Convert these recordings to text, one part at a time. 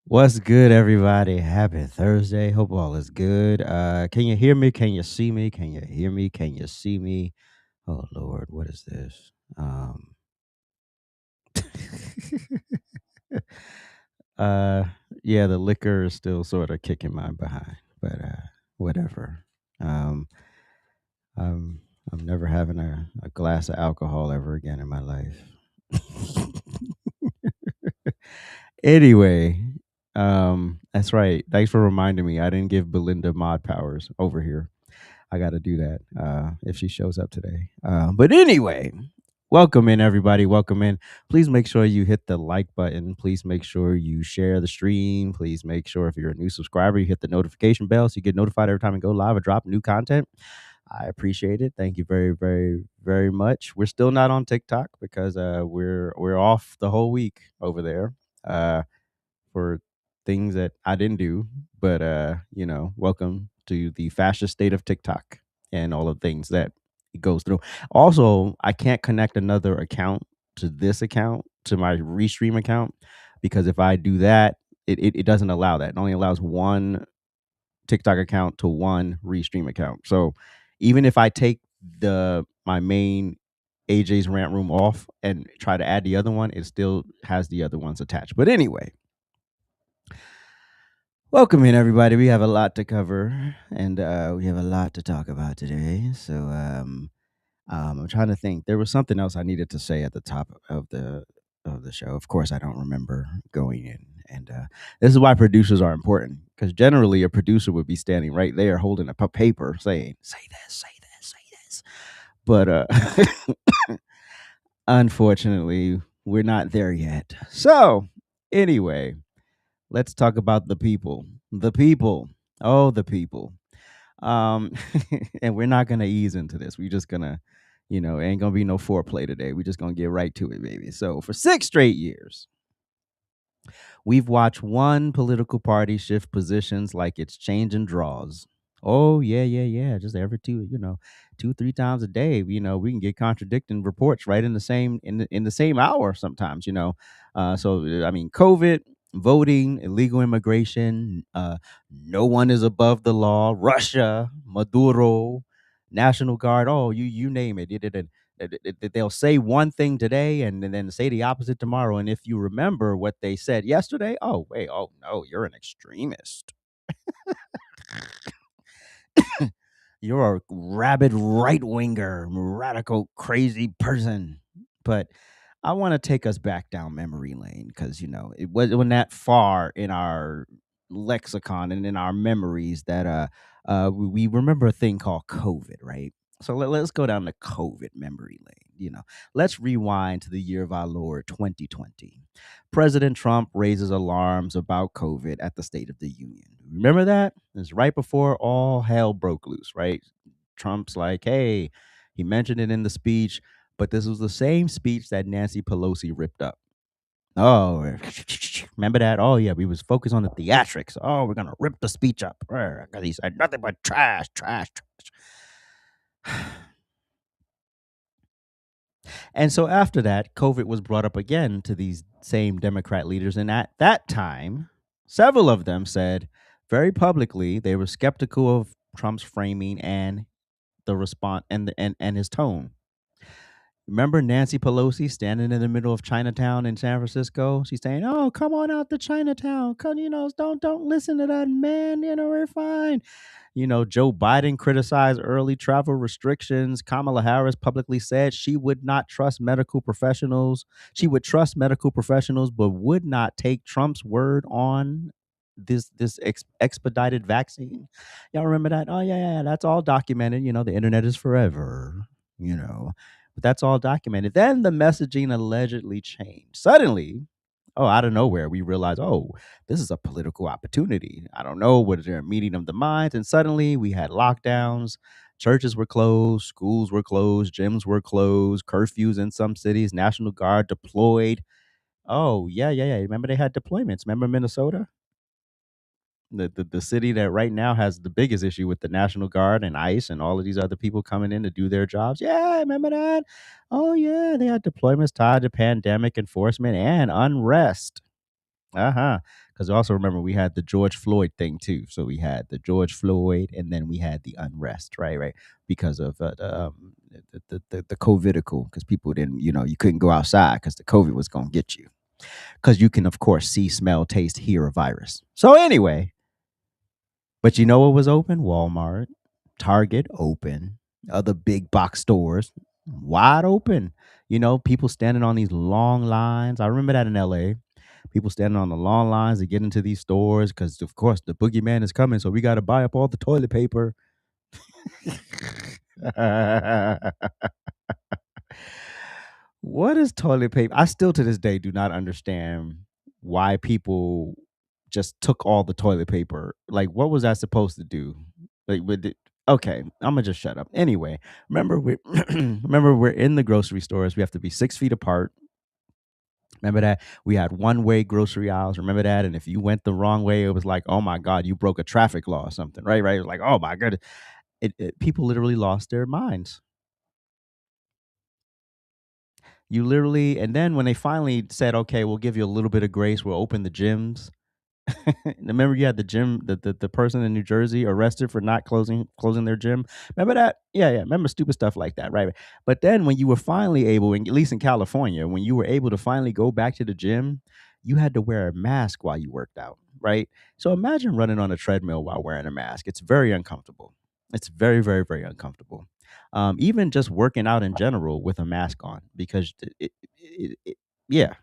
What's good, everybody? Happy Thursday. Hope all is good. Can you hear me? Can you see me? Can you hear me? Can you see me? Oh Lord, what is this? uh, yeah, the liquor is still sort of kicking my behind, but whatever. Um, I'm I'm never having a glass of alcohol ever again in my life. Anyway, that's right. Thanks for reminding me. I didn't give Belinda mod powers over here. I got to do that if she shows up today. But anyway, welcome in, everybody. Welcome in. Please make sure you hit the like button. Please make sure you share the stream. Please make sure if you're a new subscriber, you hit the notification bell so you get notified every time I go live or drop new content. I appreciate it. Thank you very, very, very much. We're still not on TikTok because we're off the whole week over there. For things that I didn't do. But welcome to the fascist state of TikTok and all the things that it goes through. Also, I can't connect another account to this account to my restream account because if I do that, it doesn't allow that. It only allows one TikTok account to one restream account. So even if I take the my main AJ's rant room off and try to add the other one, it still has the other ones attached. But anyway, welcome in, everybody. We have a lot to cover, and we have a lot to talk about today. So, I'm trying to think. There was something else I needed to say at the top of the show. Of course, I don't remember going in, and this is why producers are important. Because generally, a producer would be standing right there holding a paper, saying, "Say this, say this, say this." But unfortunately, we're not there yet. So, anyway. Let's talk about the people. The people. Oh, the people. Um, and we're not gonna ease into this. We're just gonna, ain't gonna be no foreplay today. We're just gonna get right to it, baby. So for 6 straight years, we've watched one political party shift positions like it's changing draws. Oh yeah, yeah, yeah. Just every two, 3 times a day. We can get contradicting reports right in the same in the same hour sometimes. So I mean, COVID, voting, illegal immigration, no one is above the law. Russia, Maduro, National Guard. Oh, you name it. They'll say one thing today and then say the opposite tomorrow. And if you remember what they said yesterday, oh wait, oh no, you're an extremist. You're a rabid right winger, radical, crazy person. But I want to take us back down memory lane because it wasn't that far in our lexicon and in our memories that we remember a thing called COVID, right? So let's go down the COVID memory lane. Let's rewind to the year of our Lord 2020. President Trump raises alarms about COVID at the State of the Union. Remember that? It's right before all hell broke loose, right? Trump's like, hey, he mentioned it in the speech, but this was the same speech that Nancy Pelosi ripped up. Oh, remember that? Oh, yeah, we was focused on the theatrics. Oh, we're going to rip the speech up. Because he said nothing but trash, trash, trash. And so after that, COVID was brought up again to these same Democrat leaders. And at that time, several of them said very publicly they were skeptical of Trump's framing and the response and his tone. Remember Nancy Pelosi standing in the middle of Chinatown in San Francisco? She's saying, "Oh, come on out to Chinatown. Come, don't listen to that man. We're fine." Joe Biden criticized early travel restrictions. Kamala Harris publicly said she would not trust medical professionals. She would trust medical professionals, but would not take Trump's word on this expedited vaccine. Y'all remember that? Oh yeah, yeah, that's all documented. The internet is forever. But that's all documented. Then the messaging allegedly changed. Suddenly, out of nowhere, we realized, this is a political opportunity. I don't know, was there a meeting of the minds? And suddenly we had lockdowns, churches were closed, schools were closed, gyms were closed, curfews in some cities, National Guard deployed. Oh, yeah, yeah, yeah. Remember they had deployments. Remember Minnesota? The city that right now has the biggest issue with the National Guard and ICE and all of these other people coming in to do their jobs. Yeah, remember that? Oh yeah, they had deployments tied to pandemic enforcement and unrest. Uh-huh. Because also remember we had the George Floyd thing too. So we had the George Floyd and then we had the unrest, right? Right. Because of the COVIDical, because people didn't, you couldn't go outside because the COVID was gonna get you. Because you can, of course, see, smell, taste, hear a virus. So anyway, but you know what was open? Walmart, Target open, other big box stores wide open. People standing on these long lines. I remember that in LA. People standing on the long lines to get into these stores because, of course, the boogeyman is coming. So we got to buy up all the toilet paper. What is toilet paper? I still to this day do not understand why people just took all the toilet paper. Like, what was I supposed to do? Like, okay, I'm gonna just shut up. Anyway, remember we remember we're in the grocery stores. We have to be 6 feet apart. Remember that we had one-way grocery aisles. Remember that, and if you went the wrong way, it was like, oh my god, you broke a traffic law or something, right? Right? It was like, oh my goodness, people literally lost their minds. You literally, and then when they finally said, okay, we'll give you a little bit of grace, we'll open the gyms. Remember, you had the gym, the person in New Jersey arrested for not closing their gym. Remember that? Yeah, yeah. Remember stupid stuff like that, right? But then when you were finally able, at least in California, when you were able to finally go back to the gym, you had to wear a mask while you worked out, right? So imagine running on a treadmill while wearing a mask. It's very uncomfortable. It's very, very, very uncomfortable. Even just working out in general with a mask on, because yeah,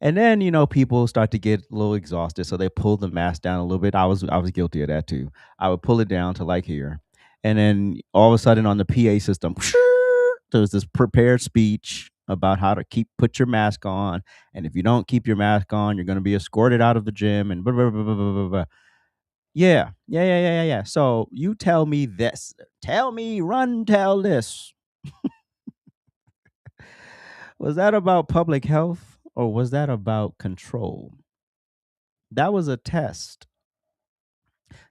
and then, people start to get a little exhausted, so they pull the mask down a little bit. I was guilty of that too. I would pull it down to like here. And then all of a sudden on the PA system, there's this prepared speech about how to put your mask on. And if you don't keep your mask on, you're going to be escorted out of the gym and blah, blah, blah, blah, blah, blah, blah. Yeah. Yeah, yeah, yeah, yeah, yeah. So you tell me this. Tell me, run, tell this. Was that about public health or was that about control? That was a test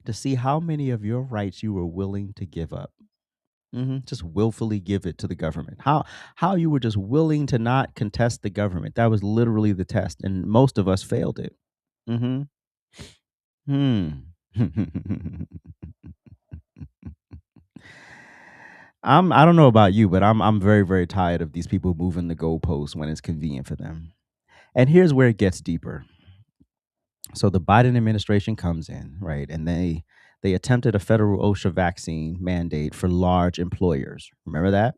to see how many of your rights you were willing to give up. Just willfully give it to the government. How you were just willing to not contest the government. That was literally the test, and most of us failed it. Hmm. Hmm. I don't know about you, but I'm very very tired of these people moving the goalposts when it's convenient for them. And here's where it gets deeper. So the Biden administration comes in, right, and they attempted a federal OSHA vaccine mandate for large employers. Remember that?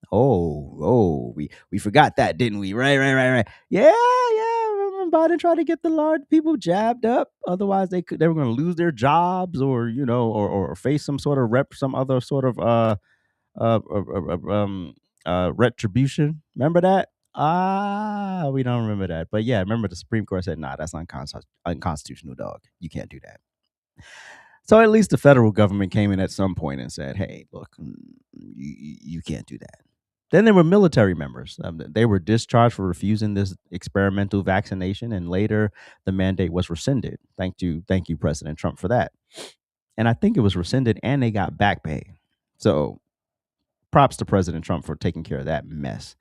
Oh, we forgot that, didn't we? Right, right, right, right. Yeah, yeah. Remember Biden tried to get the large people jabbed up. Otherwise, they were going to lose their jobs, or or face some sort of some other sort of uh, uh, uh, uh, um, retribution. Remember that? Ah, we don't remember that. But yeah, remember the Supreme Court said, nah, that's unconstitutional, dog. You can't do that. So at least the federal government came in at some point and said, hey, look, you can't do that. Then there were military members. They were discharged for refusing this experimental vaccination, and later the mandate was rescinded. Thank you, President Trump, for that. And I think it was rescinded, and they got back pay. So props to President Trump for taking care of that mess.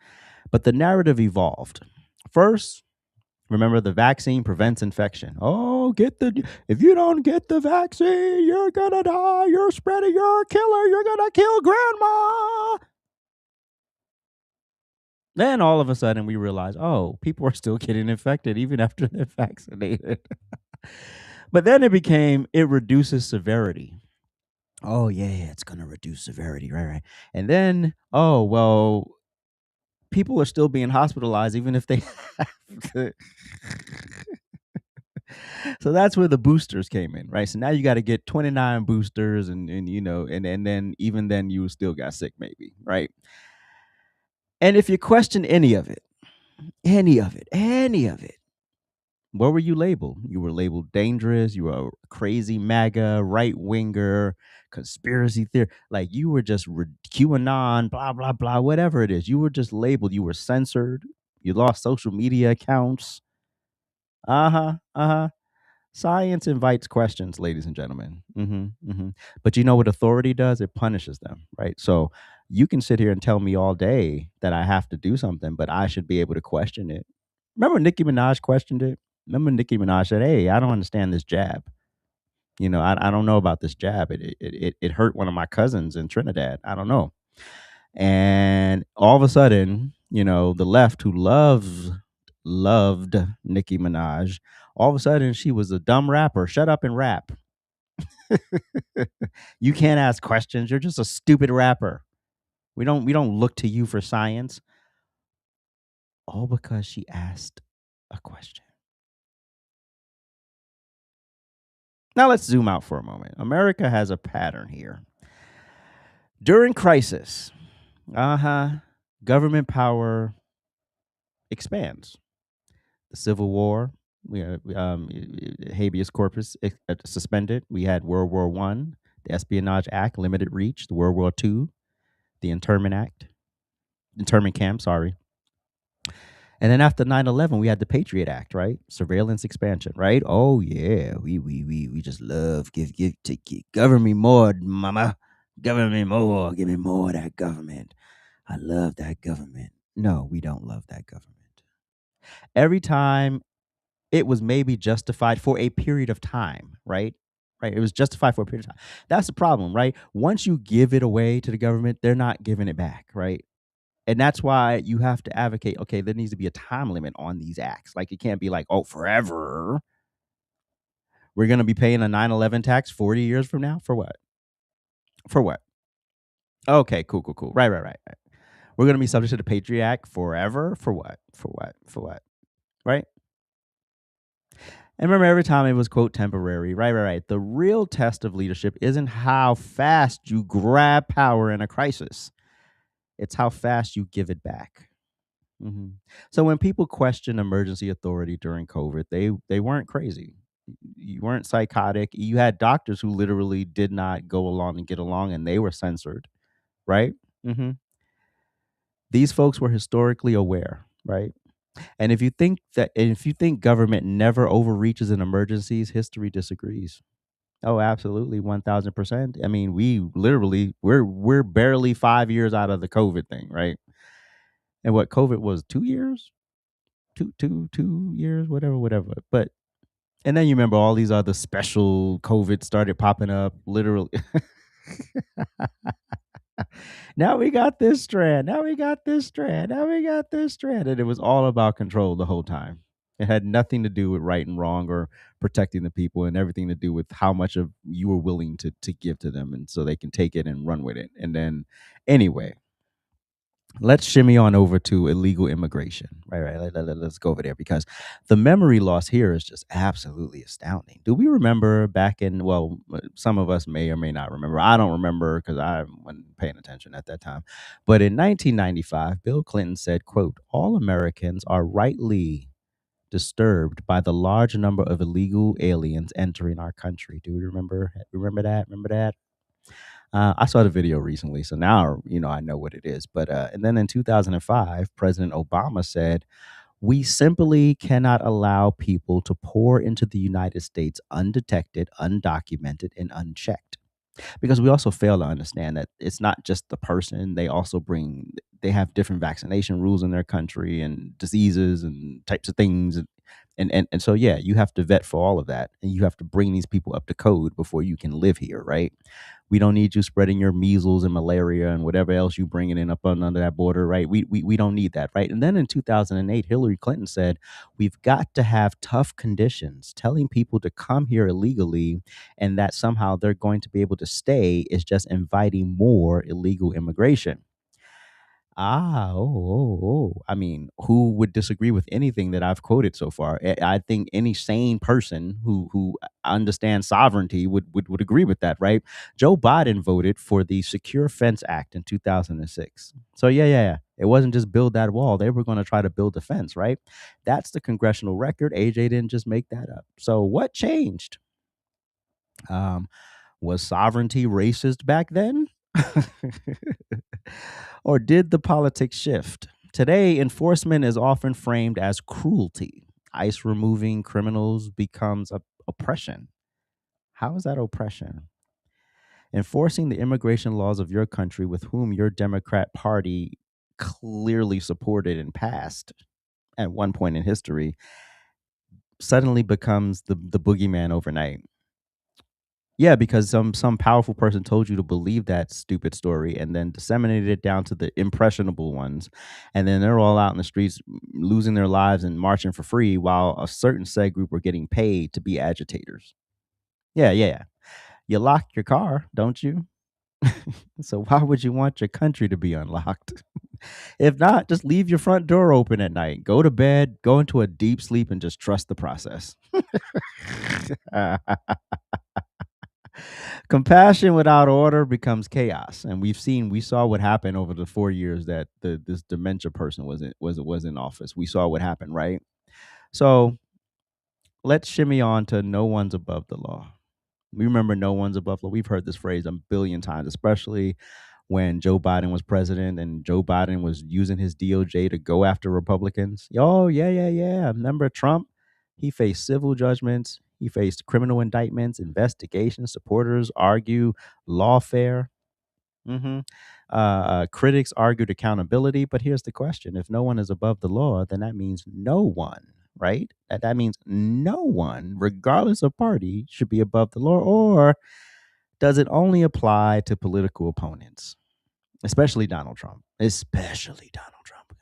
But the narrative evolved. First, remember the vaccine prevents infection. Oh, if you don't get the vaccine, you're gonna die. You're spreading, you're a killer. You're gonna kill grandma. Then all of a sudden we realize, oh, people are still getting infected even after they're vaccinated. But then it reduces severity. Oh yeah, it's gonna reduce severity, right, right. And then, oh well, people are still being hospitalized even if they have the so that's where the boosters came in, right? So now you got to get 29 boosters and and then even then you still got sick maybe, right? And if you question any of it, what were you labeled? You were labeled dangerous, you were a crazy MAGA, right winger, conspiracy theory. Like you were just QAnon, blah, blah, blah, whatever it is. You were just labeled, you were censored, you lost social media accounts. Uh-huh. Uh-huh. Science invites questions, ladies and gentlemen. But you know what authority does? It punishes them, right? So you can sit here and tell me all day that I have to do something, but I should be able to question it. Remember Nicki Minaj questioned it? Remember Nicki Minaj said, "Hey, I don't understand this jab. I don't know about this jab. It hurt one of my cousins in Trinidad. I don't know." And all of a sudden, the left who loved Nicki Minaj, all of a sudden she was a dumb rapper. Shut up and rap. You can't ask questions. You're just a stupid rapper. We don't look to you for science. All because she asked a question. Now let's zoom out for a moment. America has a pattern here. During crisis, government power expands. The Civil War, habeas corpus suspended. We had World War One, the Espionage Act, limited reach. The World War Two, the internment camp. Sorry. And then after 9/11, we had the Patriot Act, right? Surveillance expansion, right? Oh yeah, we just love govern me more, mama. Govern me more. Give me more of that government. I love that government. No, we don't love that government. Every time it was maybe justified for a period of time, right? Right. It was justified for a period of time. That's the problem, right? Once you give it away to the government, they're not giving it back, right? And that's why you have to advocate, okay, there needs to be a time limit on these acts. Like it can't be like, oh, forever. We're going to be paying a 9/11 tax 40 years from now for what? For what? Okay, cool. Right. We're going to be subject to the Patriot Act forever for what? For what? For what? Right? And remember, every time it was, quote, temporary. Right. The real test of leadership isn't how fast you grab power in a crisis, it's how fast you give it back. So when people question emergency authority during COVID, they weren't crazy. You weren't psychotic. You had doctors who literally did not go along and get along, and they were censored, right? hmm These folks were historically aware, right? And if you think government never overreaches in emergencies, history disagrees. Oh, absolutely, 1,000%. I mean, we're barely 5 years out of the COVID thing, right? And what COVID was 2 years, 2 years, whatever. But and then you remember all these other special COVID started popping up, literally. Now we got this strand. Now we got this strand. Now we got this strand. And it was all about control the whole time. It had nothing to do with right and wrong or protecting the people, and everything to do with how much of you were willing to give to them, and so they can take it and run with it. And then anyway, let's shimmy on over to illegal immigration. Right. Let's go over there because the memory loss here is just absolutely astounding. Do we remember back in, well, some of us may or may not remember. I don't remember because I wasn't paying attention at that time. But in 1995, Bill Clinton said, quote, all Americans are rightly disturbed by the large number of illegal aliens entering our country. Do we remember that? Remember that? I saw the video recently, so now I know what it is. But and then in 2005, President Obama said, "We simply cannot allow people to pour into the United States undetected, undocumented, and unchecked." Because we also fail to understand that it's not just the person; they have different vaccination rules in their country and diseases and types of things. And so yeah, you have to vet for all of that, and you have to bring these people up to code before you can live here, right? We don't need you spreading your measles and malaria and whatever else you bringing in up under that border, right? We don't need that, right? And then in 2008, Hillary Clinton said, we've got to have tough conditions. Telling people to come here illegally and that somehow they're going to be able to stay is just inviting more illegal immigration. I mean, who would disagree with anything that I've quoted so far? I think any sane person who understands sovereignty would agree with that, right? Joe Biden voted for the Secure Fence Act in 2006. So yeah. It wasn't just build that wall; they were going to try to build a fence, right? That's the congressional record. AJ didn't just make that up. So what changed? Um, was sovereignty racist back then? Or did the politics shift? Today, enforcement is often framed as cruelty. ICE removing criminals becomes Oppression. How is that oppression? Enforcing the immigration laws of your country with whom your Democrat Party clearly supported and passed at one point in history suddenly becomes the boogeyman overnight. Yeah, because some powerful person told you to believe that stupid story and then disseminated it down to the impressionable ones, and then they're all out in the streets losing their lives and marching for free while a certain set group are getting paid to be agitators. Yeah, yeah, yeah. You lock your car, don't you? So why would you want your country to be unlocked? If not, just leave your front door open at night. Go to bed, go into a deep sleep, and just trust the process. Compassion without order becomes chaos, and we saw what happened over the 4 years that this dementia person was in office. We saw what happened, right? So let's shimmy on to no one's above the law. We remember no one's above the law. We've heard this phrase a billion times, especially when Joe Biden was president and Joe Biden was using his DOJ to go after Republicans. Oh, yeah, yeah, yeah. Remember Trump? He faced civil judgments, he faced criminal indictments, investigations, supporters argue lawfare. hmm critics argued accountability. But here's the question: if no one is above the law, then that means no one, right? That means no one, regardless of party, should be above the law. Or does it only apply to political opponents? Especially Donald Trump. Especially Donald Trump.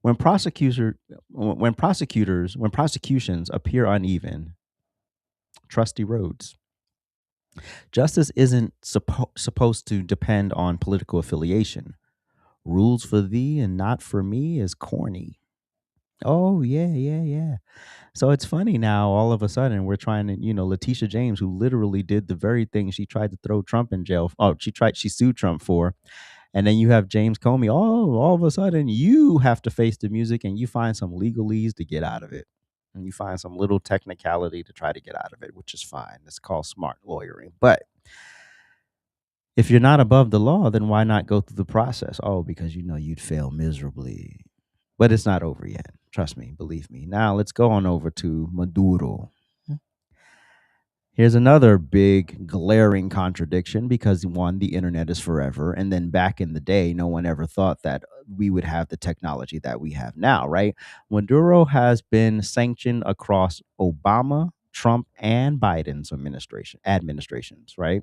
When when prosecutions appear uneven, trust erodes. Justice isn't supposed to depend on political affiliation. Rules for thee and not for me is corny. Oh yeah, yeah, yeah. So it's funny now. All of a sudden, we're trying to, Letitia James, who literally did the very thing she tried to throw Trump in jail. Oh, she sued Trump for. And then you have James Comey. Oh, all of a sudden you have to face the music and you find some legalese to get out of it. And you find some little technicality to try to get out of it, which is fine. It's called smart lawyering. But if you're not above the law, then why not go through the process? Oh, because you know you'd fail miserably. But it's not over yet. Trust me, believe me. Now let's go on over to Maduro. Here's another big glaring contradiction because one, the internet is forever. And then back in the day, no one ever thought that we would have the technology that we have now, right? Maduro has been sanctioned across Obama, Trump, and Biden's administrations, right?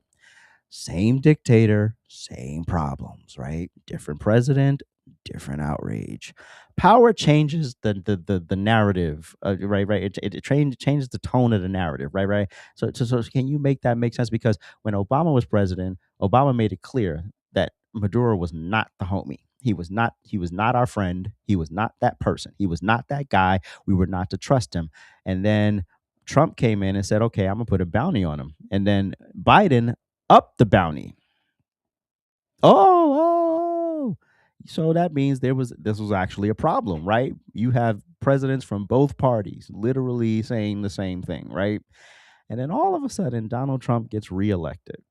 Same dictator, same problems, right? Different president, different outrage. Power changes the narrative, right? It changes the tone of the narrative, right? So can you make that make sense? Because when Obama was president, Obama made it clear that Maduro was not the homie. He was not. He was not our friend. He was not that person. He was not that guy. We were not to trust him. And then Trump came in and said, "Okay, I'm gonna put a bounty on him." And then Biden up the bounty. Oh, so that means this was actually a problem, right? You have presidents from both parties literally saying the same thing, right? And then all of a sudden, Donald Trump gets reelected.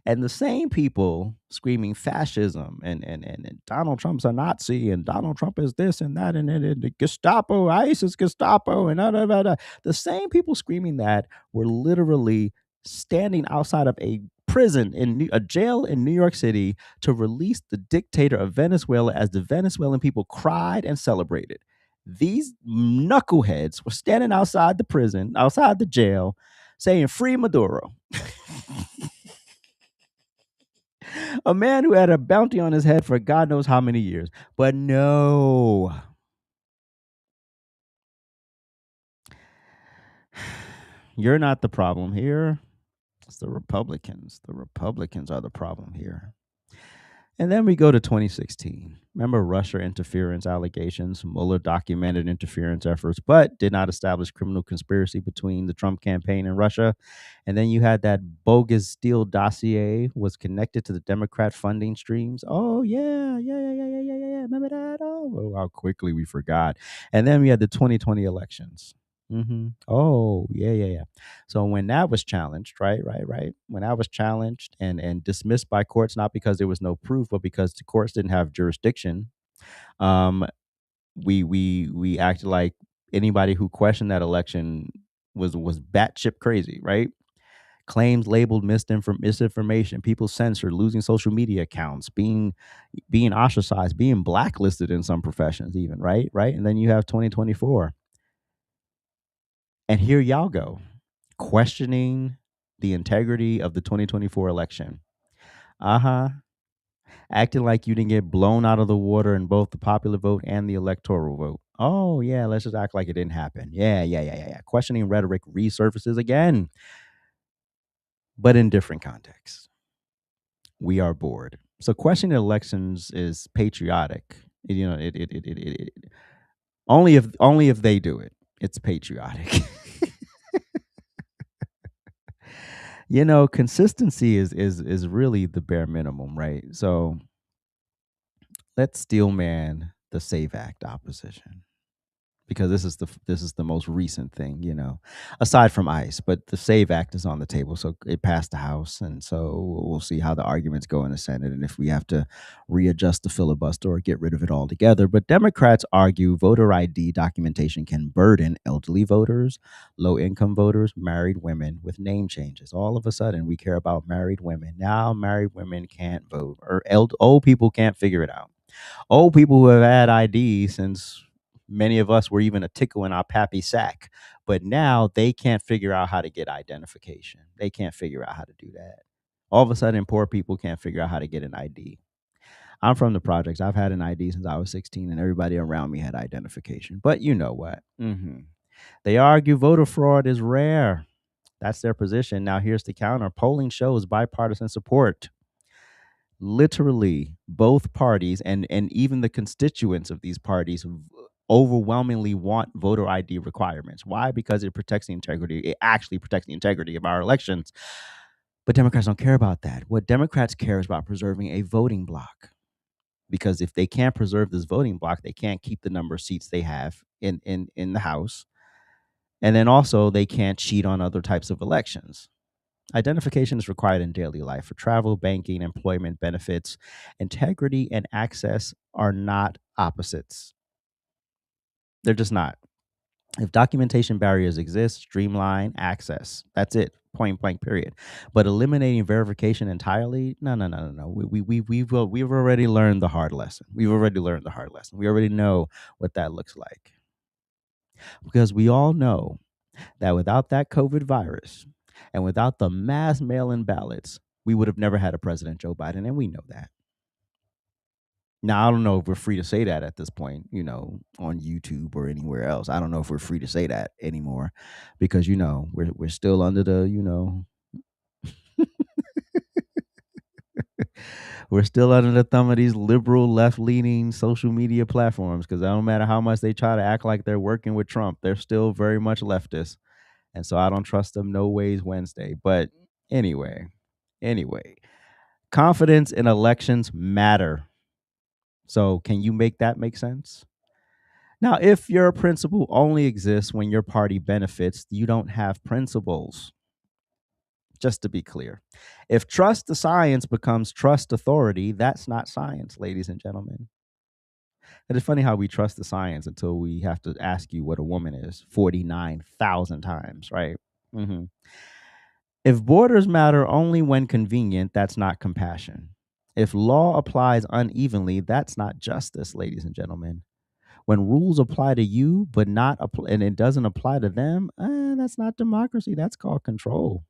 And the same people screaming fascism and Donald Trump's a Nazi and Donald Trump is this and that and the Gestapo, ISIS Gestapo and the same people screaming that were literally standing outside of a prison a jail in New York City to release the dictator of Venezuela as the Venezuelan people cried and celebrated. These knuckleheads were standing outside the prison, outside the jail, saying, "Free Maduro." A man who had a bounty on his head for God knows how many years. But no, you're not the problem here. It's the Republicans. The Republicans are the problem here. And then we go to 2016. Remember Russia interference allegations? Mueller documented interference efforts, but did not establish criminal conspiracy between the Trump campaign and Russia. And then you had that bogus Steele dossier was connected to the Democrat funding streams. Oh, yeah, yeah, yeah, yeah, yeah, yeah, yeah. Remember that? Oh, how quickly we forgot. And then we had the 2020 elections. Oh, yeah, yeah, yeah. So when that was challenged, right. When that was challenged and dismissed by courts, not because there was no proof, but because the courts didn't have jurisdiction, um, we acted like anybody who questioned that election was batshit crazy, right? Claims labeled misinformation, people censored, losing social media accounts, being ostracized, being blacklisted in some professions, even, right. And then you have 2024, and here y'all go, questioning the integrity of the 2024 election. Uh-huh. Acting like you didn't get blown out of the water in both the popular vote and the electoral vote. Oh yeah, let's just act like it didn't happen. Yeah. Questioning rhetoric resurfaces again, but in different contexts. We are bored. So questioning elections is patriotic. Only if they do it, it's patriotic. Consistency is really the bare minimum, right? So let's steelman the Save Act opposition, because this is the most recent thing, aside from ICE. But the Save Act is on the table, so it passed the House, and so we'll see how the arguments go in the Senate, and if we have to readjust the filibuster or get rid of it altogether. But Democrats argue voter ID documentation can burden elderly voters, low-income voters, married women with name changes. All of a sudden, we care about married women. Now, married women can't vote, or old people can't figure it out. Old people who have had ID since many of us were even a tickle in our pappy sack, but now they can't figure out how to get identification. They can't figure out how to do that. All of a sudden, poor people can't figure out how to get an ID. I'm from the projects. I've had an ID since I was 16, and everybody around me had identification. But you know what? They argue voter fraud is rare. That's their position. Now, here's the counter. Polling shows bipartisan support. Literally, both parties and even the constituents of these parties overwhelmingly want voter ID requirements. Why? Because it protects the integrity. It actually protects the integrity of our elections. But Democrats don't care about that. What Democrats care is about preserving a voting block. Because if they can't preserve this voting block, they can't keep the number of seats they have in the House. And then also they can't cheat on other types of elections. Identification is required in daily life for travel, banking, employment, benefits. Integrity and access are not opposites. They're just not. If documentation barriers exist, streamline access. That's it. Point blank. Period. But eliminating verification entirely? No. We've already learned the hard lesson. We already know what that looks like, because we all know that without that COVID virus and without the mass mail-in ballots, we would have never had a President Joe Biden, and we know that. Now, I don't know if we're free to say that at this point, on YouTube or anywhere else. I don't know if we're free to say that anymore, because we're still under the we're still under the thumb of these liberal left-leaning social media platforms, because no matter how much they try to act like they're working with Trump, they're still very much leftist. And so I don't trust them no ways Wednesday. But anyway, confidence in elections matter. So can you make that make sense? Now, if your principle only exists when your party benefits, you don't have principles. Just to be clear, if trust the science becomes trust authority, that's not science, ladies and gentlemen. It is funny how we trust the science until we have to ask you what a woman is 49,000 times, right? hmm If borders matter only when convenient, that's not compassion. If law applies unevenly, that's not justice, ladies and gentlemen. When rules apply to you, but and it doesn't apply to them, that's not democracy. That's called control.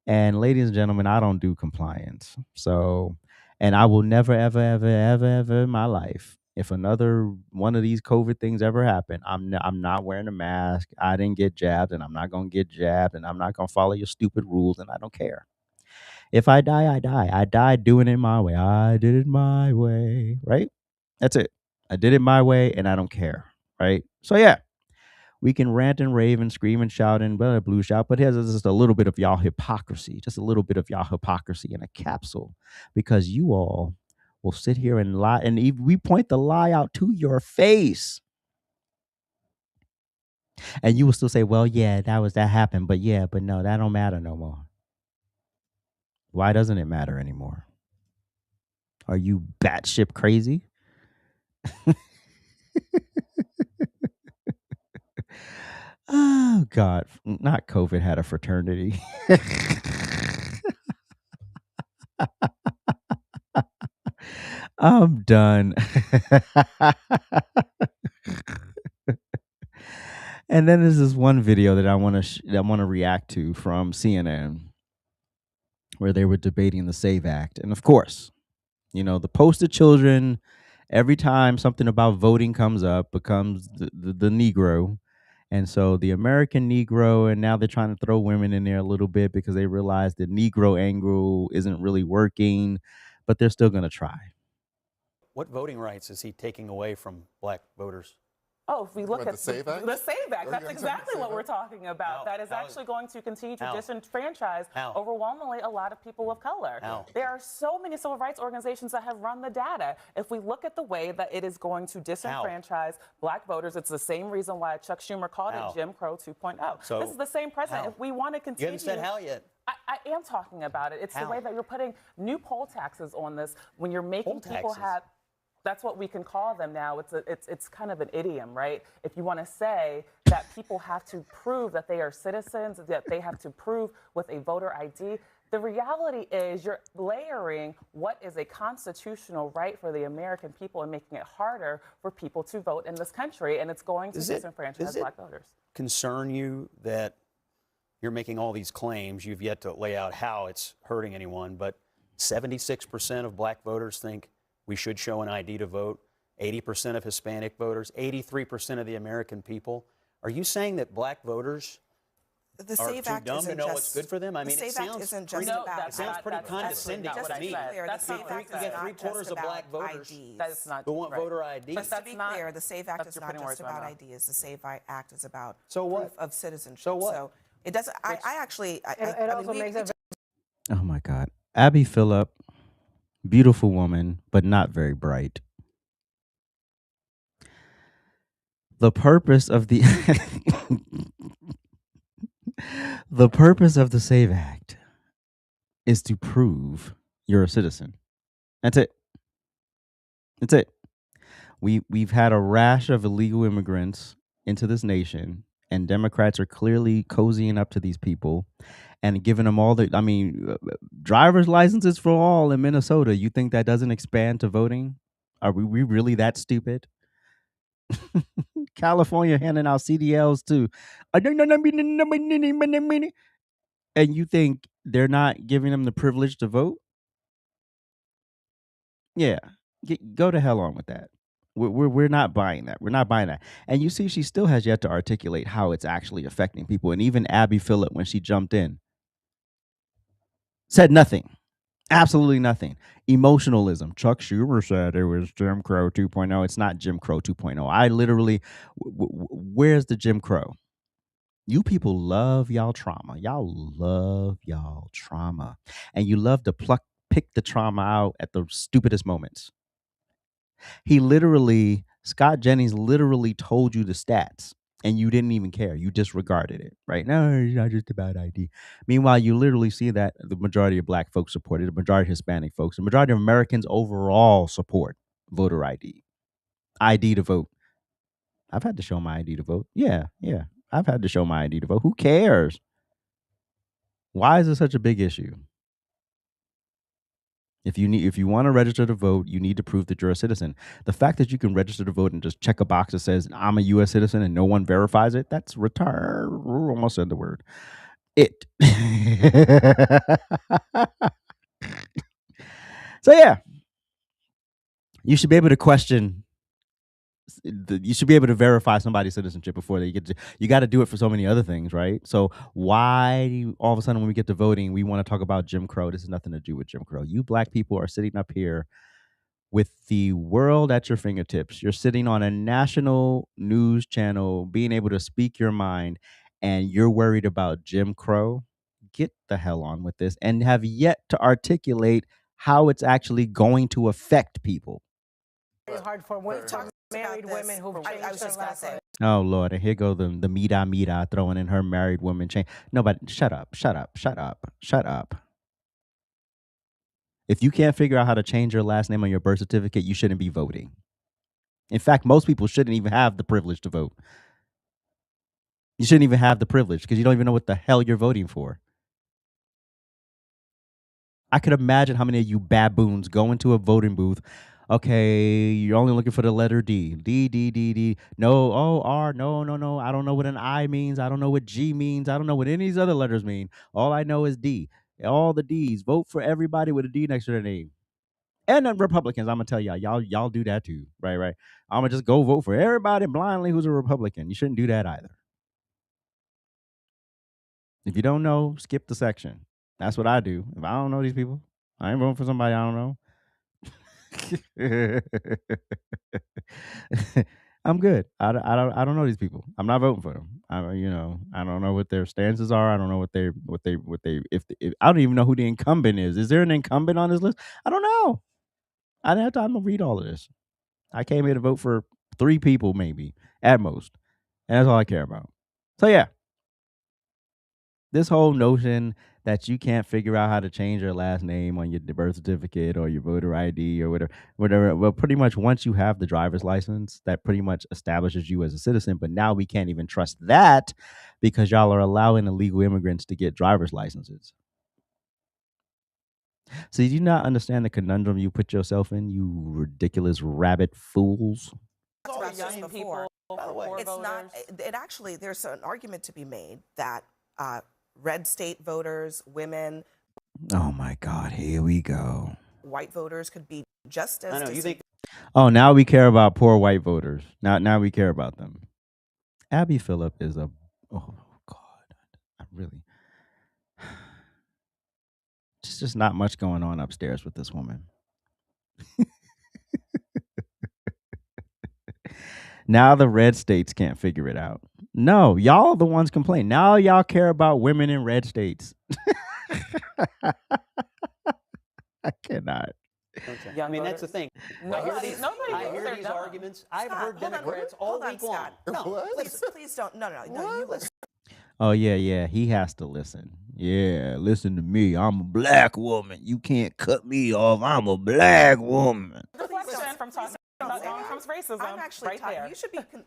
And ladies and gentlemen, I don't do compliance. So, and I will never, ever, ever, ever, ever in my life, if another one of these COVID things ever happen, I'm not wearing a mask. I didn't get jabbed, and I'm not gonna get jabbed, and I'm not gonna follow your stupid rules, and I don't care. If I die, I die. I died doing it my way. I did it my way. Right? That's it. I did it my way, and I don't care. Right? So yeah, we can rant and rave and scream and shout and blue shout, but here's just a little bit of y'all hypocrisy, just a little bit of y'all hypocrisy in a capsule, because you all will sit here and lie, and we point the lie out to your face, and you will still say, "Well, yeah, that happened, but yeah, but no, that don't matter no more." Why doesn't it matter anymore? Are you batshit crazy? Oh God, not COVID had a fraternity. I'm done. And then there's this one video that I want to react to from CNN where they were debating the SAVE Act, and of course, the poster children. Every time something about voting comes up, becomes the Negro. And so the American Negro, and now they're trying to throw women in there a little bit because they realize the Negro angle isn't really working, but they're still going to try. What voting rights is he taking away from black voters? Oh, if we look at the SAVE Act? The SAVE Act, that's exactly what we're talking about. How? That is actually going to continue to How? disenfranchise How? overwhelmingly a lot of people of color. How? There are so many civil rights organizations that have run the data. If we look at the way that it is going to disenfranchise black voters, it's the same reason why Chuck Schumer called How? it Jim Crow 2.0. So, this is the same president. how? If we want to You continue... haven't said how yet. I am talking about it. It's How? the way that you're putting new poll taxes on this when you're making Poll people taxes? have... That's what we can call them now. It's kind of an idiom, right? If you want to say that people have to prove that they are citizens, that they have to prove with a voter ID, the reality is you're layering what is a constitutional right for the American people and making it harder for people to vote in this country, and it's going to disenfranchise black voters. Concern you that you're making all these claims? You've yet to lay out how it's hurting anyone, but 76% of black voters think we should show an ID to vote. 80% of Hispanic voters, 83% of the American people. Are you saying that black voters the are SAVE too Act dumb to know what's good for them? I mean, the it SAVE Act sounds isn't pretty, just about it sounds pretty condescending just to to be me. clear, the SAVE Act is get not three-quarters just of black about voters IDs. That's not who want right. voter ID. Just to be not- clear, the SAVE Act that's is you're not putting words just in my about mouth. IDs. The SAVE Act is about So what? proof of citizenship. So what? So it doesn't. I actually. It also makes it Oh my God, Abby Phillip, beautiful woman, but not very bright. The purpose of the the purpose of the SAVE Act is to prove you're a citizen. That's it. That's it. We've had a rash of illegal immigrants into this nation, and Democrats are clearly cozying up to these people and giving them all the. I mean, driver's licenses for all in Minnesota. You think that doesn't expand to voting? Are we really that stupid? California handing out CDLs too. And you think they're not giving them the privilege to vote? Yeah, go to hell on with that. We're not buying that. We're not buying that. And you see, she still has yet to articulate how it's actually affecting people. And even Abby Phillip, when she jumped in, said nothing. Absolutely nothing. Emotionalism. Chuck Schumer said it was Jim Crow 2.0. It's not Jim Crow 2.0. I literally, where's the Jim Crow? You people love y'all trauma. Y'all love y'all trauma. And you love to pick the trauma out at the stupidest moments. Scott Jennings literally told you the stats and you didn't even care. You disregarded it, right? No, it's not just about ID. Meanwhile, you literally see that the majority of black folks support it, the majority of Hispanic folks, the majority of Americans overall support voter ID. ID to vote. I've had to show my ID to vote. Yeah. I've had to show my ID to vote. Who cares? Why is it such a big issue? If you want to register to vote, you need to prove that you're a citizen. The fact that you can register to vote and just check a box that says I'm a U.S. citizen and no one verifies it, that's retard. Almost said the word. It. So yeah, you should be able to question. You should be able to verify somebody's citizenship before they get to. You got to do it for so many other things, right? So why all of a sudden when we get to voting, we want to talk about Jim Crow? This has nothing to do with Jim Crow. You black people are sitting up here with the world at your fingertips. You're sitting on a national news channel, being able to speak your mind, and you're worried about Jim Crow. Get the hell on with this, and have yet to articulate how it's actually going to affect people. very hard for married women who've changed I was just their going to lives. say. Oh Lord, and here go the Mira throwing in her married woman chain. No, but shut up. If you can't figure out how to change your last name on your birth certificate, you shouldn't be voting. In fact, most people shouldn't even have the privilege to vote. You shouldn't even have the privilege because you don't even know what the hell you're voting for. I could imagine how many of you baboons go into a voting booth. Okay, you're only looking for the letter D. D, D, D, D. No, oh, R, no, no, no. I don't know what an I means. I don't know what G means. I don't know what any of these other letters mean. All I know is D. All the D's. Vote for everybody with a D next to their name. And then Republicans, I'm gonna tell y'all do that too. Right. I'm gonna just go vote for everybody blindly who's a Republican. You shouldn't do that either. If you don't know, skip the section. That's what I do. If I don't know these people, I ain't voting for somebody I don't know. I'm good. I don't know these people. I'm not voting for them. I don't know what their stances are. I don't know what they if I don't even know who the incumbent is. Is there an incumbent on this list? I don't know. I didn't have time to read all of this. I came here to vote for 3 people maybe at most, and that's all I care about. So yeah, this whole notion that you can't figure out how to change your last name on your birth certificate or your voter ID or whatever. Well, pretty much once you have the driver's license, that pretty much establishes you as a citizen. But now we can't even trust that because y'all are allowing illegal immigrants to get driver's licenses. So do you not understand the conundrum you put yourself in, you ridiculous rabbit fools? talked about this young before. people, poor It's not. voters. It actually, there's an argument to be made that red state voters, women, Oh my God, here we go. white voters could be just as. I know. You think Oh, now we care about poor white voters. Now we care about them. Abby Phillip is a oh God. I really there's just not much going on upstairs with this woman. Now the red states can't figure it out. No, y'all are the ones complaining. Now y'all care about women in red states. I cannot. I mean, that's the thing. Nobody I thinks hear they're these dumb. arguments. I've Scott, heard hold on, Democrats all hold on, week long. Scott. No, Please don't. No. You listen. Oh yeah, he has to listen. Yeah, listen to me. I'm a black woman. You can't cut me off. I'm a black woman. Reflection from talking about Donald Trump's racism. I'm actually right there.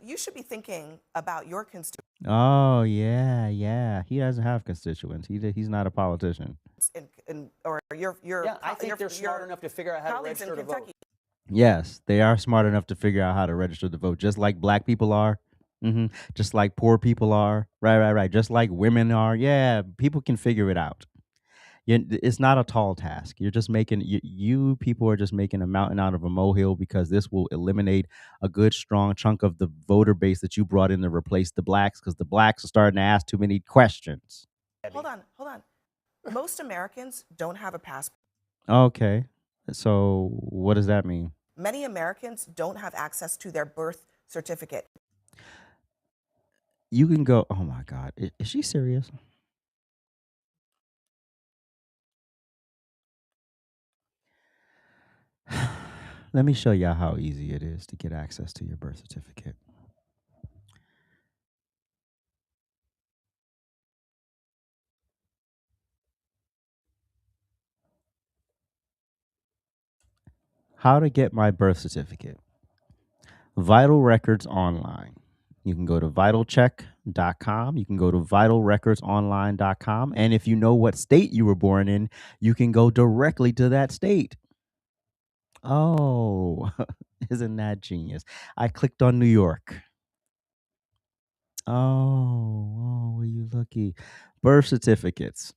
You should be thinking about your constituents Oh yeah. He doesn't have constituents. He's not a politician. or your yeah, I think they're smart your enough to figure out how to colleagues in register to vote. Kentucky. Yes, they are smart enough to figure out how to register to vote, just like black people are. Just like poor people are. Right. Just like women are. Yeah, people can figure it out. It's not a tall task. You're just making you people are just making a mountain out of a molehill because this will eliminate a good strong chunk of the voter base that you brought in to replace the blacks because the blacks are starting to ask too many questions. Hold on. Most Americans don't have a passport. Okay, so what does that mean? Many Americans don't have access to their birth certificate. You can go. Oh my God, is she serious? Let me show y'all how easy it is to get access to your birth certificate. How to get my birth certificate. Vital Records Online. You can go to vitalcheck.com. You can go to vitalrecordsonline.com. And if you know what state you were born in, you can go directly to that state. Oh, isn't that genius? I clicked on New York. Oh, were you lucky? Birth certificates.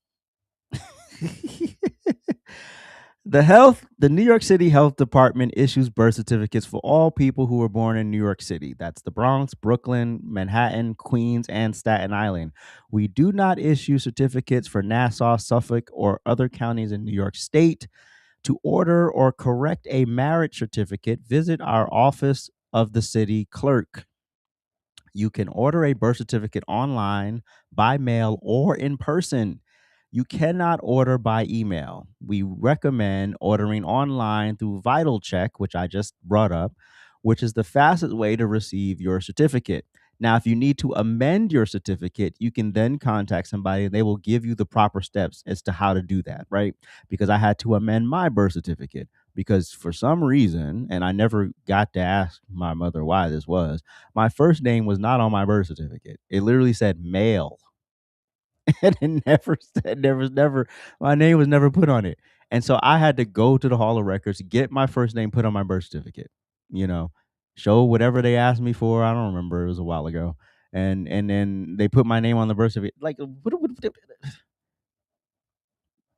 The New York City Health Department issues birth certificates for all people who were born in New York City. That's the Bronx, Brooklyn, Manhattan, Queens, and Staten Island. We do not issue certificates for Nassau, Suffolk, or other counties in New York State. To order or correct a marriage certificate, visit our office of the city clerk. You can order a birth certificate online, by mail, or in person. You cannot order by email. We recommend ordering online through VitalCheck, which I just brought up, which is the fastest way to receive your certificate. Now, if you need to amend your certificate, you can then contact somebody and they will give you the proper steps as to how to do that, right? Because I had to amend my birth certificate. because for some reason, and I never got to ask my mother why this was, my first name was not on my birth certificate. It literally said male. And it never said, never, my name was never put on it. And so I had to go to the Hall of Records, get my first name put on my birth certificate, you know, show whatever they asked me for. I don't remember. It was a while ago. And then they put my name on the birth certificate. Like,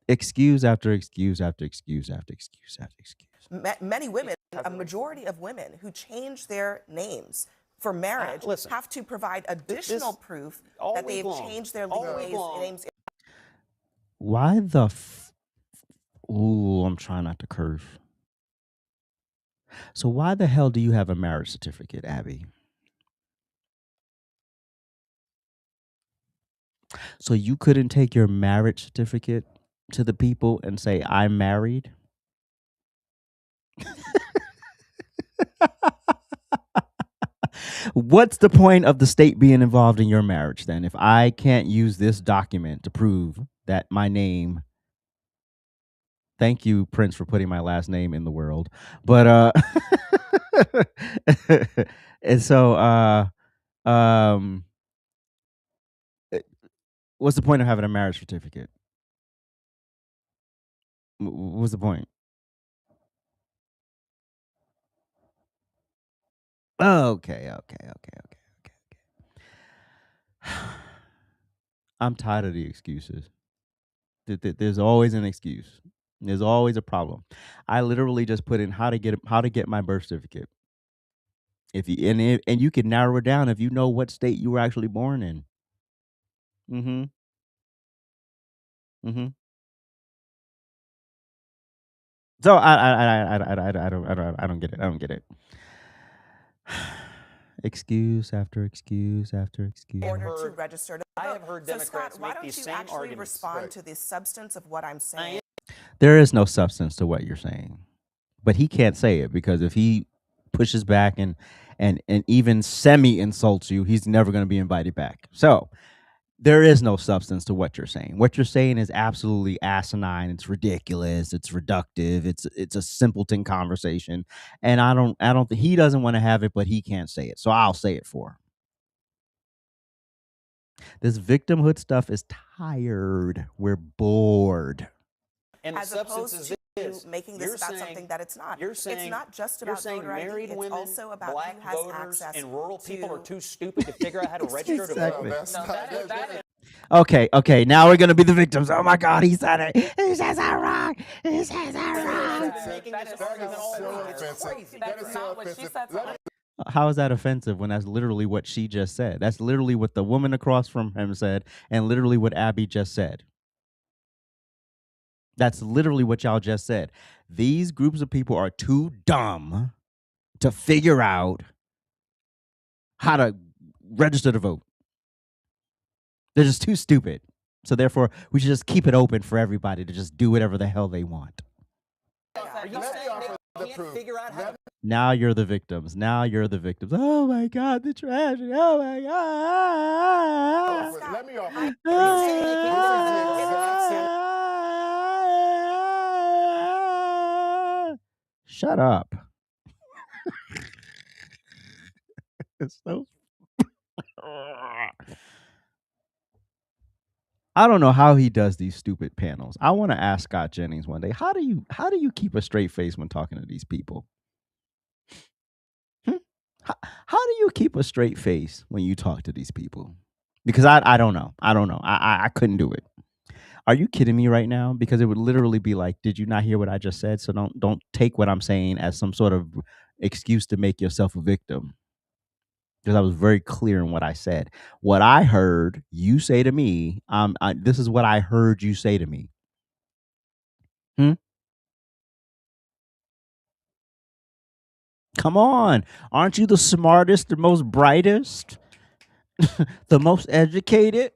excuse after excuse after excuse after excuse after excuse. Many women, a majority of women who change their names for marriage have to provide additional proof that they've changed their legal names. Why the ooh, I'm trying not to curse. So why the hell do you have a marriage certificate, Abby? So you couldn't take your marriage certificate to the people and say, I'm married? What's the point of the state being involved in your marriage then if I can't use this document to prove that my name, thank you, Prince, for putting my last name in the world, but and so what's the point of having a marriage certificate? What's the point? Okay. I'm tired of the excuses. There's always an excuse. There's always a problem. I literally just put in how to get my birth certificate. And you can narrow it down if you know what state you were actually born in. Mm-hmm. Mm-hmm. So I don't get it. I don't get it. Excuse after excuse after excuse. In order to register to vote. I have heard Democrats Scott, why make these don't same you actually arguments. respond to the substance of what I'm saying? There is no substance to what you're saying, but he can't say it because if he pushes back and even semi insults you, he's never going to be invited back. So there is no substance to what you're saying. What you're saying is absolutely asinine. It's ridiculous. It's reductive. It's a simpleton conversation, and I don't think he doesn't want to have it, but he can't say it, so I'll say it for him. This victimhood stuff is tired. We're bored. And the As substance opposed is to this. making this about something that it's not. You're saying, it's not just you're about saying voter ID. married It's women, also about black who has voters, access and rural people are to- too stupid to figure out how to register to vote. Exactly. Okay. Now we're gonna be the victims. Oh my God, he said it. He says I'm wrong. He says I'm wrong. That's not what she said to us. How is that offensive when that's literally what she just said? That's literally what the woman across from him said, and literally what Abby just said. That's literally what y'all just said. These groups of people are too dumb to figure out how to register to vote. They're just too stupid. So therefore, we should just keep it open for everybody to just do whatever the hell they want. Are you saying they can't figure out how to... Now you're the victims. Now you're the victims. Oh my God, the tragedy. Oh my God. Let me offer. Shut up. It's so. I don't know how he does these stupid panels. I want to ask Scott Jennings one day. How do you keep a straight face when talking to these people? How do you keep a straight face when you talk to these people? Because I don't know. I couldn't do it. Are you kidding me right now? Because it would literally be like, did you not hear what I just said? So don't take what I'm saying as some sort of excuse to make yourself a victim. Because I was very clear in what I said. What I heard you say to me, this is what I heard you say to me. Come on. Aren't you the smartest, the most brightest, the most educated?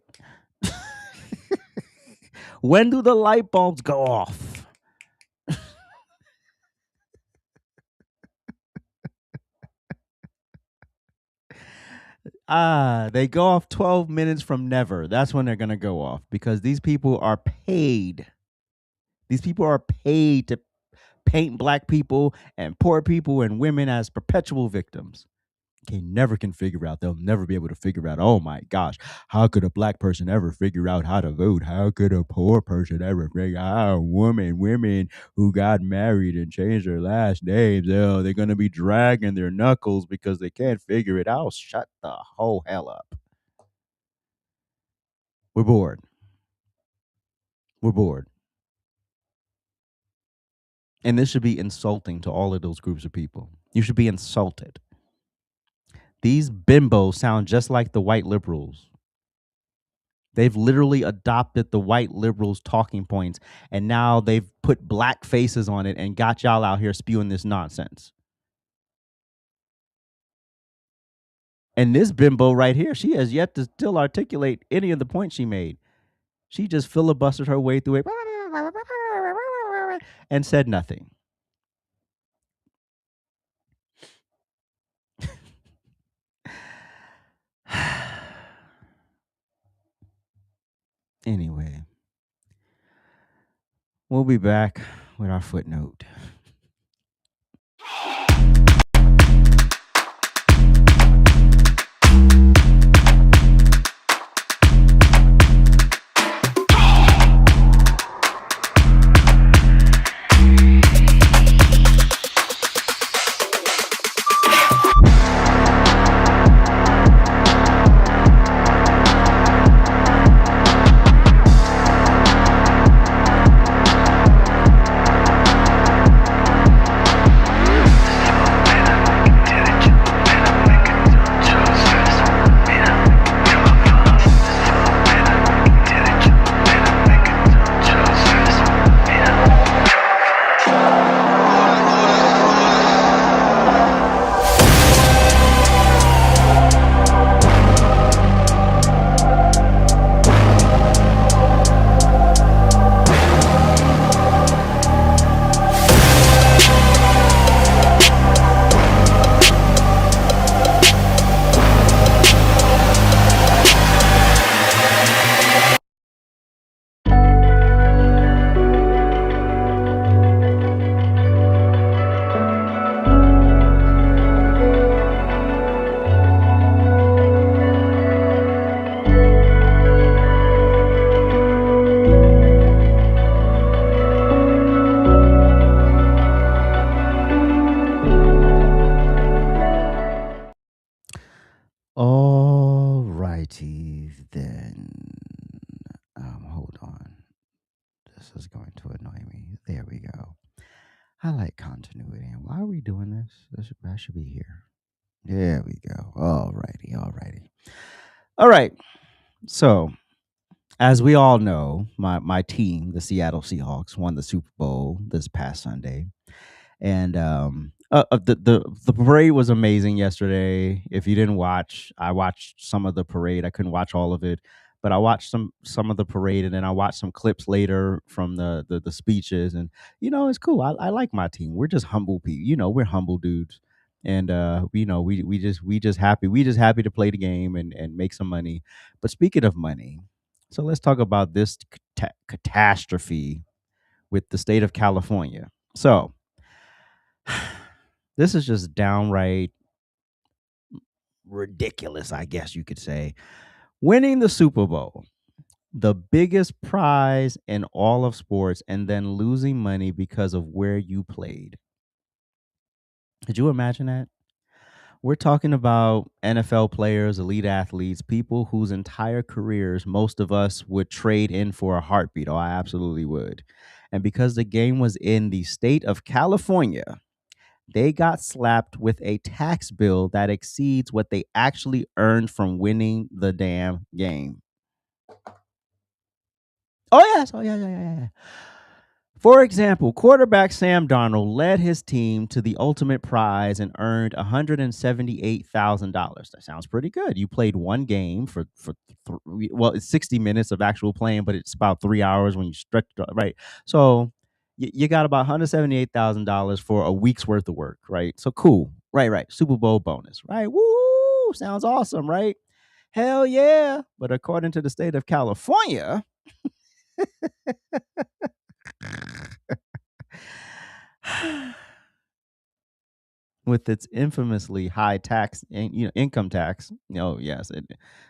When do the light bulbs go off? They go off 12 minutes from never. That's when they're going to go off because these people are paid. These people are paid paint black people and poor people and women as perpetual victims. Never can figure out. They'll never be able to figure out. Oh my gosh, how could a black person ever figure out how to vote? How could a poor person ever figure out? Women who got married and changed their last names, they're gonna be dragging their knuckles because they can't figure it out. Shut the whole hell up. We're bored. We're bored. And this should be insulting to all of those groups of people. You should be insulted. These bimbos sound just like the white liberals. They've literally adopted the white liberals' talking points, and now they've put black faces on it and got y'all out here spewing this nonsense. And this bimbo right here, she has yet to still articulate any of the points she made. She just filibustered her way through it and said nothing. Anyway, we'll be back with our footnote. All righty then. Hold on. This is going to annoy me. There we go. I like continuity. And why are we doing this? I should be here. There we go. All righty. All right. So, as we all know, my team, the Seattle Seahawks, won the Super Bowl this past Sunday. And the parade was amazing yesterday. If you didn't watch, I watched some of the parade. I couldn't watch all of it, but I watched some of the parade, and then I watched some clips later from the speeches. And it's cool. I like my team. We're just humble people. We're humble dudes, and we just happy to play the game and make some money. But speaking of money, so let's talk about this catastrophe with the state of California. So this is just downright ridiculous, I guess you could say. Winning the Super Bowl, the biggest prize in all of sports, and then losing money because of where you played. Could you imagine that? We're talking about NFL players, elite athletes, people whose entire careers most of us would trade in for a heartbeat. Oh, I absolutely would. And because the game was in the state of California, they got slapped with a tax bill that exceeds what they actually earned from winning the damn game. Oh, yes. Oh, yeah. For example, quarterback Sam Darnold led his team to the ultimate prize and earned $178,000. That sounds pretty good. You played one game for it's 60 minutes of actual playing, but it's about 3 hours when you stretch it, right? So you got about $178,000 for a week's worth of work, right? So cool. Right. Super Bowl bonus, right? Woo! Sounds awesome, right? Hell yeah. But according to the state of California, with its infamously high tax, income tax. Oh yes,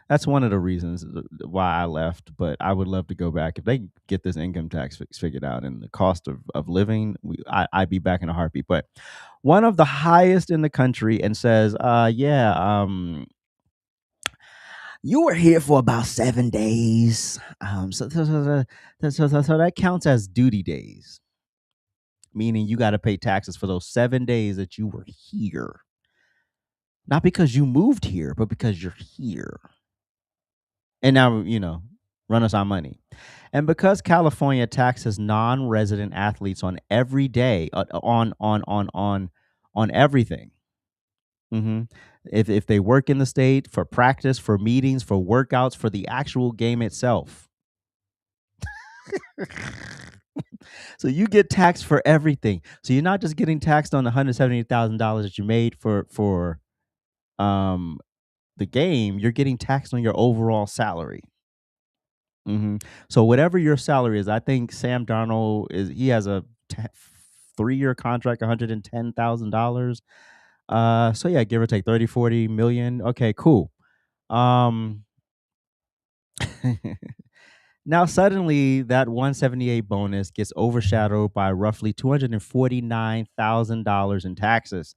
that's one of the reasons why I left. But I would love to go back if they get this income tax figured out and the cost of living. I'd be back in a heartbeat. But one of the highest in the country, and says, you were here for about 7 days. So that counts as duty days, meaning you got to pay taxes for those 7 days that you were here. Not because you moved here, but because you're here. And now, run us our money. And because California taxes non-resident athletes on every day, on everything. If they work in the state, for practice, for meetings, for workouts, for the actual game itself. So you get taxed for everything. So you're not just getting taxed on the $178,000 that you made for the game. You're getting taxed on your overall salary. So whatever your salary is, I think Sam Darnold he has a 3-year contract, $110,000. So yeah, give or take 30, 40 million. Okay, cool. Now suddenly that 178 bonus gets overshadowed by roughly $249,000 in taxes.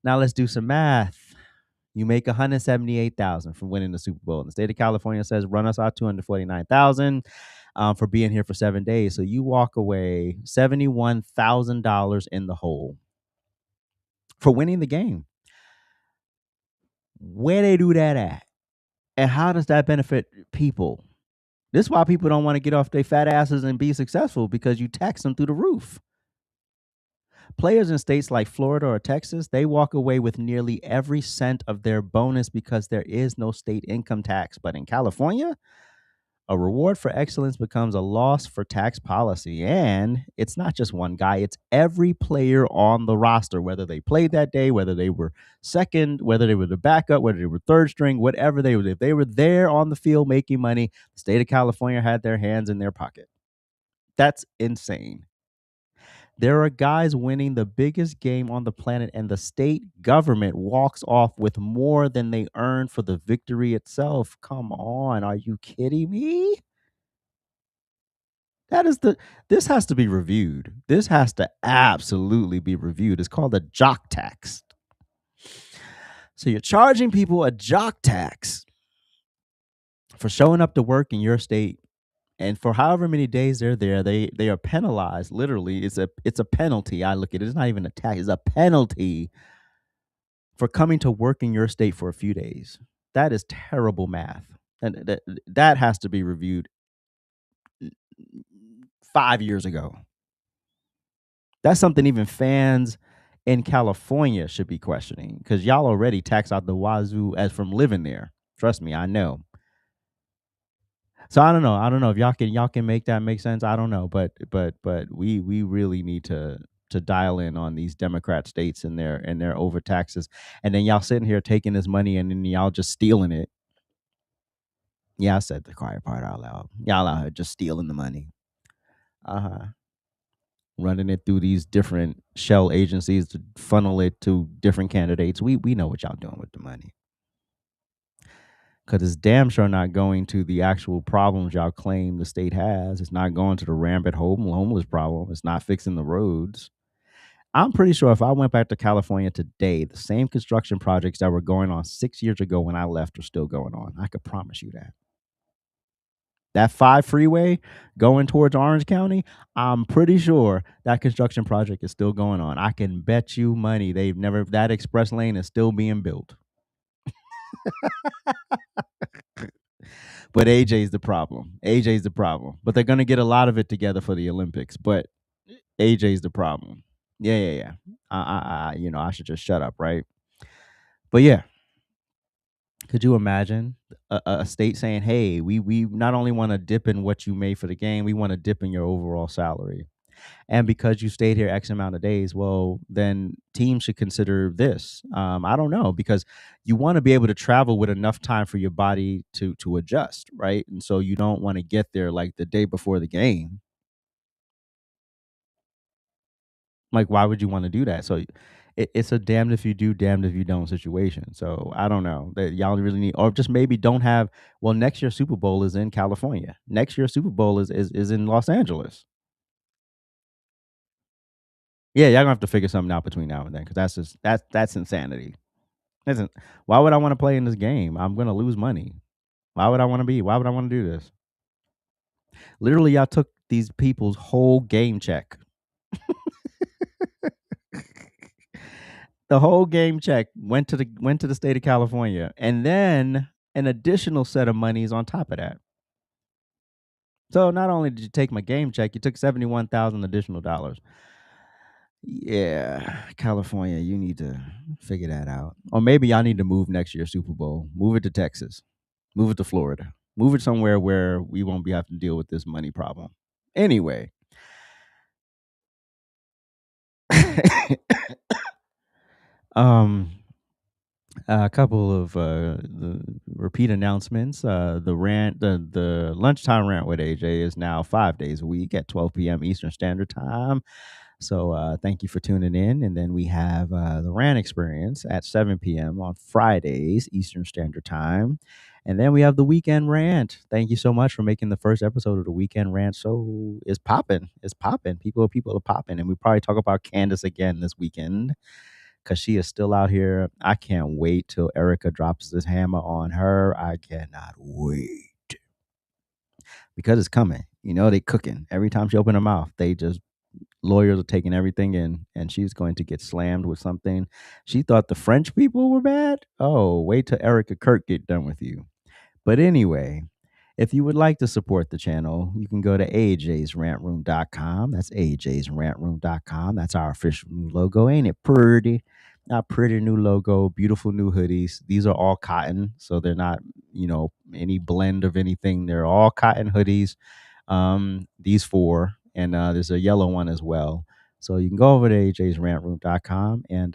Now let's do some math. You make $178,000 from winning the Super Bowl. And the state of California says run us out $249,000 for being here for 7 days. So you walk away $71,000 in the hole for winning the game. Where they do that at? And how does that benefit people? This is why people don't want to get off their fat asses and be successful, because you tax them through the roof. Players in states like Florida or Texas, they walk away with nearly every cent of their bonus because there is no state income tax. But in California, a reward for excellence becomes a loss for tax policy. And it's not just one guy, it's every player on the roster, whether they played that day, whether they were second, whether they were the backup, whether they were third string, whatever they were. If they were there on the field making money, the state of California had their hands in their pocket. That's insane. There are guys winning the biggest game on the planet, and the state government walks off with more than they earned for the victory itself. Come on, are you kidding me? This has to be reviewed. This has to absolutely be reviewed. It's called a jock tax. So you're charging people a jock tax for showing up to work in your state. And for however many days they're there, they are penalized. Literally, it's a penalty. I look at it. It's not even a tax. It's a penalty for coming to work in your state for a few days. That is terrible math, and that has to be reviewed 5 years ago. That's something even fans in California should be questioning, because y'all already tax out the wazoo as from living there. Trust me, I know. So I don't know if y'all can make that make sense. I don't know, but we really need to dial in on these Democrat states and their overtaxes, and then y'all sitting here taking this money and then y'all just stealing it. Yeah, I said the quiet part out loud. Y'all out here just stealing the money, running it through these different shell agencies to funnel it to different candidates. We know what y'all doing with the money. Because it's damn sure not going to the actual problems y'all claim the state has. It's not going to the rampant homeless problem. It's not fixing the roads. I'm pretty sure if I went back to California today, the same construction projects that were going on 6 years ago when I left are still going on. I could promise you that. That 5 freeway going towards Orange County, I'm pretty sure that construction project is still going on. I can bet you money that express lane is still being built. But AJ's the problem. AJ's the problem. But they're going to get a lot of it together for the Olympics. But AJ's the problem. Yeah. I should just shut up, right? But yeah. Could you imagine a state saying, hey, we not only want to dip in what you made for the game, we want to dip in your overall salary. And because you stayed here X amount of days, well, then teams should consider this. I don't know, because you want to be able to travel with enough time for your body to adjust, right? And so you don't want to get there like the day before the game. Like, why would you want to do that? So it's a damned if you do, damned if you don't situation. So I don't know that y'all really need, or just maybe don't have. Well, next year's Super Bowl is in California. Next year's Super Bowl is in Los Angeles. Yeah, y'all gonna have to figure something out between now and then, because that's insanity. Listen, why would I want to play in this game? I'm gonna lose money. Why would I want to be? Why would I want to do this? Literally, y'all took these people's whole game check. The whole game check went to the state of California, and then an additional set of monies on top of that. So not only did you take my game check, you took $71,000 additional dollars. Yeah, California, you need to figure that out. Or maybe y'all need to move next year's Super Bowl. Move it to Texas. Move it to Florida. Move it somewhere where we won't be having to deal with this money problem. Anyway. A couple of the repeat announcements. The Lunchtime Rant with AJ is now 5 days a week at 12 p.m. Eastern Standard Time. So thank you for tuning in. And then we have the Rant Experience at 7 p.m. on Fridays Eastern Standard Time. And then we have the Weekend Rant. Thank you so much for making the first episode of the Weekend Rant. So it's popping. It's popping. People are popping. And we probably talk about Candace again this weekend, because she is still out here. I can't wait till Erica drops this hammer on her. I cannot wait. Because it's coming. You know, they cooking. Every time she open her mouth, lawyers are taking everything in, and she's going to get slammed with something. She thought the French people were bad. Oh, wait till Erica Kirk get done with you. But anyway, if you would like to support the channel, you can go to AJsRANTroom.com. That's AJsRANTroom.com. That's our official new logo. Ain't it pretty? Not pretty new logo, beautiful new hoodies. These are all cotton, so they're not, any blend of anything. They're all cotton hoodies. These four, and there's a yellow one as well. So you can go over to AJsRANTroom.com, and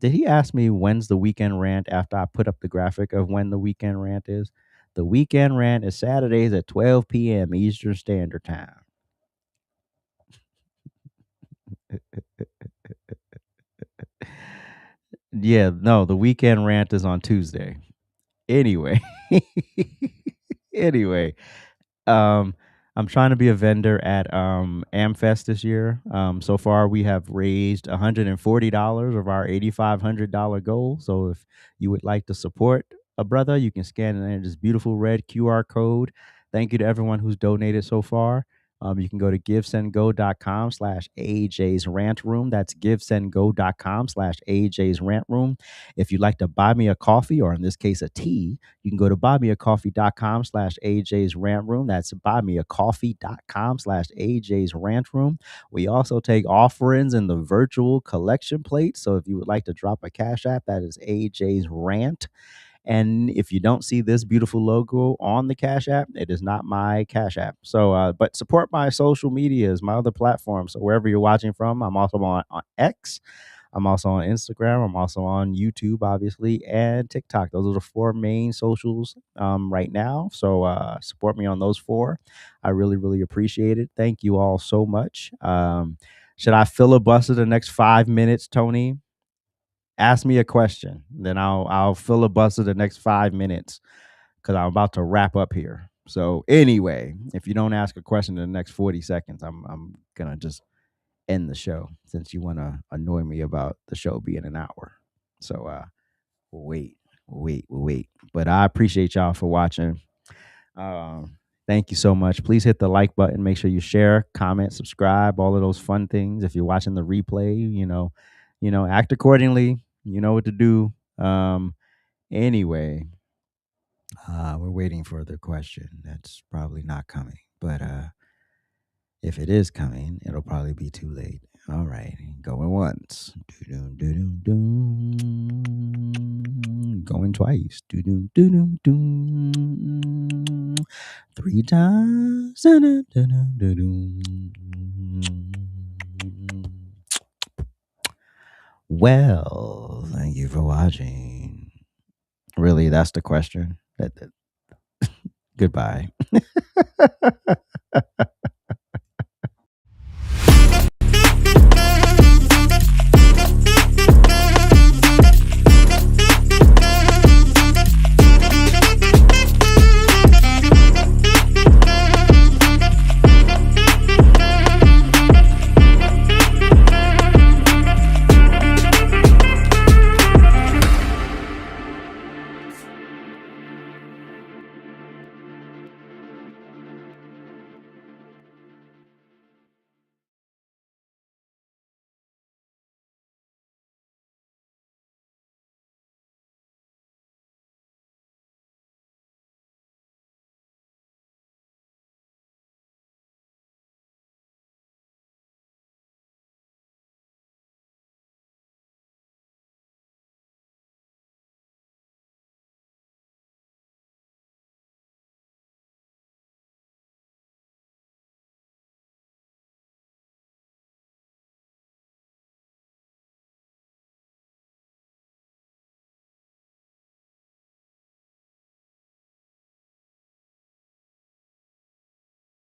did he ask me when's the Weekend Rant after I put up the graphic of when the Weekend Rant is? The Weekend Rant is Saturdays at 12 p.m. Eastern Standard Time. Yeah, no, the Weekend Rant is on Tuesday. Anyway. I'm trying to be a vendor at AmFest this year. So far, we have raised $140 of our $8,500 goal. So if you would like to support a brother, you can scan in this beautiful red QR code. Thank you to everyone who's donated so far. You can go to givesendgo.com/AJsRANTroom. That's givesendgo.com/AJsRANTroom. If you'd like to buy me a coffee, or in this case, a tea, you can go to buymeacoffee.com/AJsRANTroom. That's buymeacoffee.com/AJsRANTroom. We also take offerings in the virtual collection plate. So if you would like to drop a Cash App, that is AJ's Rant. And if you don't see this beautiful logo on the Cash App, it is not my Cash App. So, but support my social medias, my other platforms. So wherever you're watching from, I'm also on X. I'm also on Instagram. I'm also on YouTube, obviously, and TikTok. Those are the four main socials right now. So support me on those four. I really, really appreciate it. Thank you all so much. Should I filibuster the next 5 minutes, Tony? Ask me a question, then I'll filibuster the next 5 minutes, because I'm about to wrap up here. So anyway, if you don't ask a question in the next 40 seconds, I'm gonna just end the show, since you want to annoy me about the show being an hour. So we'll wait. But I appreciate y'all for watching. Thank you so much. Please hit the like button. Make sure you share, comment, subscribe, all of those fun things. If you're watching the replay, act accordingly. You know what to do. Anyway, we're waiting for the question. That's probably not coming. But if it is coming, it'll probably be too late. All right. Going once. Going twice. 3 times. Well, thank you for watching. Really, that's the question. Goodbye.